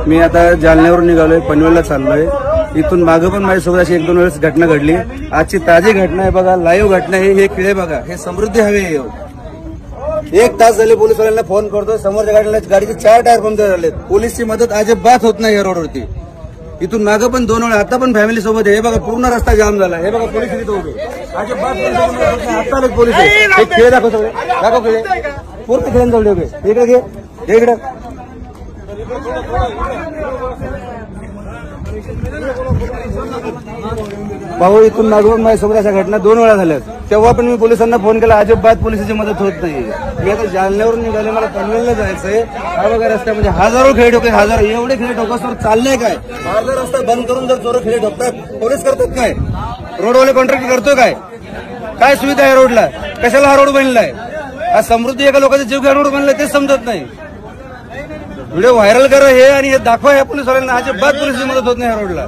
मी आता जालन्यावरून निघालोय, पनवेलला चाललोय. इथून मागं पण माझ्यासोबत अशी 1-2 वेळेस घटना घडली. आजची ताजी घटना आहे बघा, लाईव्ह घटना आहे. हे किळे बघा, हे समृद्धी हवे. 1 तास झाले पोलिसवाल्यांना फोन करतो, समोरच्या गाडीचे 4 टायर पंक्चर झालेत. पोलीसची मदत अजिबात होत नाही या रोडवरती. इथून मागं पण 2 वेळा, आता पण फॅमिली सोबत आहे. हे बघा पूर्ण रस्ता जाम झाला. हे बघा पोलीस इथे उभे, अजिबात आता पोलीस आहे. खेळ दाखव, सगळे दाखव, खेळ पूर्ण खेळांजवळ उभे. इकडे घे, इकडे भाऊ. इथून मागून माझ्यासोबत अशा घटना 2 वेळा झाल्यात. तेव्हा पण मी पोलिसांना फोन केला, अजिबात पोलिसांची मदत होत नाही. मी आता जालन्यावरून निघाले, मला पनवेलला जायचंय. हा बघा रस्त्यामध्ये हजारो खेळ ठोके, एवढे खेळ ठोकासवर चाललंय काय? अर्धा रस्ता बंद करून जर चोर खेळ ठोकतात, पोलीस करतात काय? रोडवाले कॉन्ट्रॅक्ट करतो काय? काय सुविधा आहे रोडला? कशाला हा रोड बनलाय? हा समृद्धी एका लोकांचा जीव घ्या रोड बनलाय, तेच समजत नाही. व्हिडिओ व्हायरल करा हे आणि हे दाखवा या पोलिसवाल्यांना. अजिबात पोलिसची मदत होत नाही या रोडला.